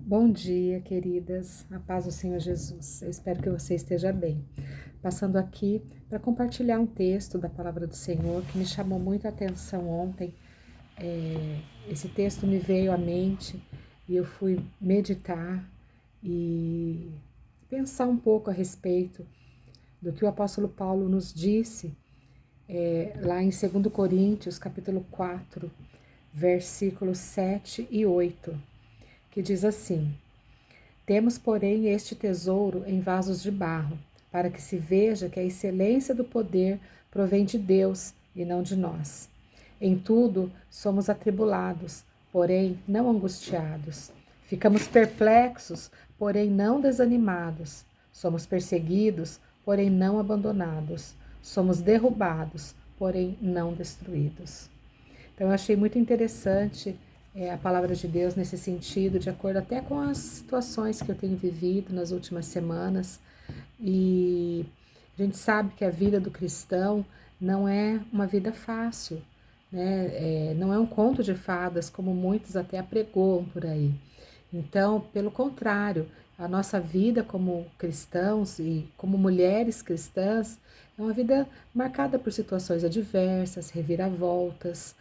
Bom dia, queridas. A paz do Senhor Jesus. Eu espero que você esteja bem. Passando aqui para compartilhar um texto da palavra do Senhor que me chamou muito a atenção ontem. Esse texto me veio à mente e eu fui meditar e pensar um pouco a respeito do que o apóstolo Paulo nos disse lá em 2 Coríntios, capítulo 4, versículos 7 e 8, que diz assim: Temos, porém, este tesouro em vasos de barro, para que se veja que a excelência do poder provém de Deus e não de nós. Em tudo somos atribulados, porém não angustiados. Ficamos perplexos, porém não desanimados. Somos perseguidos, porém não abandonados. Somos derrubados, porém não destruídos. Então, eu achei muito interessante a palavra de Deus nesse sentido, de acordo até com as situações que eu tenho vivido nas últimas semanas. E a gente sabe que a vida do cristão não é uma vida fácil, né? Não é um conto de fadas, como muitos até apregoam por aí. Então, pelo contrário, a nossa vida como cristãos e como mulheres cristãs é uma vida marcada por situações adversas, reviravoltas,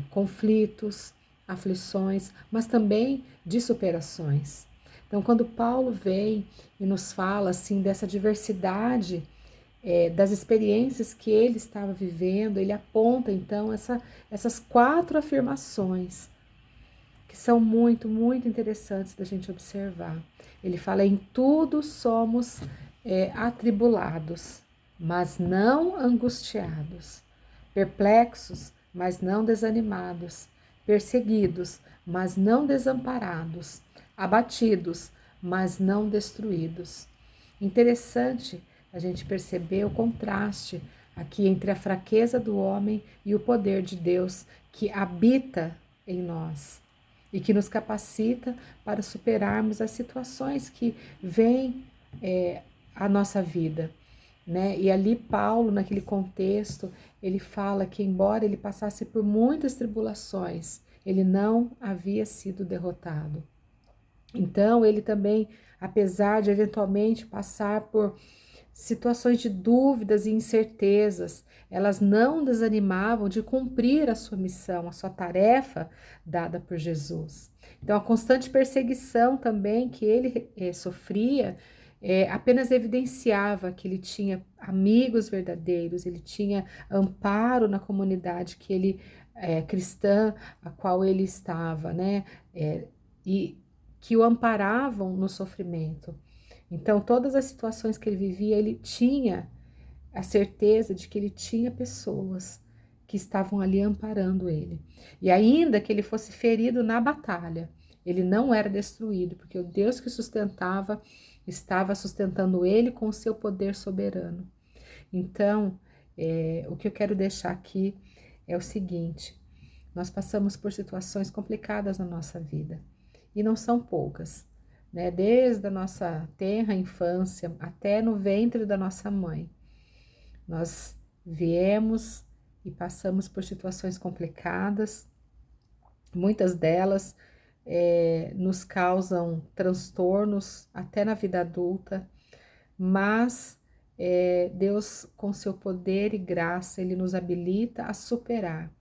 conflitos, aflições, mas também de superações. Então, quando Paulo vem e nos fala assim dessa diversidade das experiências que ele estava vivendo, ele aponta então essas 4 afirmações que são muito, muito interessantes da gente observar. Ele fala: em tudo somos atribulados, mas não angustiados, perplexos, mas não desanimados, perseguidos, mas não desamparados, abatidos, mas não destruídos. Interessante a gente perceber o contraste aqui entre a fraqueza do homem e o poder de Deus que habita em nós e que nos capacita para superarmos as situações que vêm à nossa vida. Né? E ali Paulo, naquele contexto, ele fala que embora ele passasse por muitas tribulações, ele não havia sido derrotado. Então ele também, apesar de eventualmente passar por situações de dúvidas e incertezas, elas não desanimavam de cumprir a sua missão, a sua tarefa dada por Jesus. Então a constante perseguição também que ele sofria apenas evidenciava que ele tinha amigos verdadeiros, ele tinha amparo na comunidade que ele cristã a qual ele estava, né? E que o amparavam no sofrimento. Então, todas as situações que ele vivia, ele tinha a certeza de que ele tinha pessoas que estavam ali amparando ele. E ainda que ele fosse ferido na batalha, ele não era destruído, porque o Deus que sustentava estava sustentando ele com o seu poder soberano. Então, o que eu quero deixar aqui é o seguinte: nós passamos por situações complicadas na nossa vida, e não são poucas, né? Desde a nossa tenra infância até no ventre da nossa mãe, nós viemos e passamos por situações complicadas, muitas delas nos causam transtornos até na vida adulta, mas Deus, com seu poder e graça, Ele nos habilita a superar.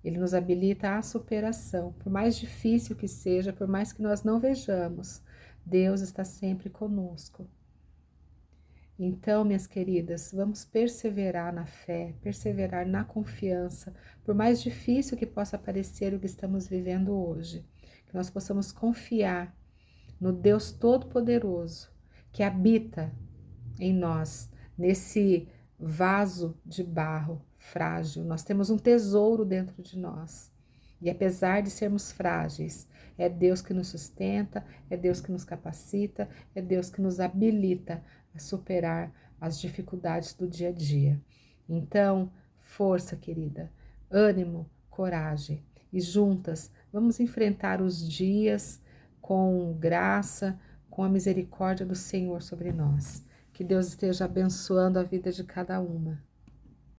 Ele nos habilita à superação, por mais difícil que seja, por mais que nós não vejamos, Deus está sempre conosco. Então, minhas queridas, vamos perseverar na fé, perseverar na confiança, por mais difícil que possa parecer o que estamos vivendo hoje, que nós possamos confiar no Deus Todo-Poderoso, que habita em nós, nesse vaso de barro frágil. Nós temos um tesouro dentro de nós. E apesar de sermos frágeis, é Deus que nos sustenta, é Deus que nos capacita, é Deus que nos habilita a superar as dificuldades do dia a dia. Então, força, querida, ânimo, coragem. E juntas, vamos enfrentar os dias com graça, com a misericórdia do Senhor sobre nós. Que Deus esteja abençoando a vida de cada uma.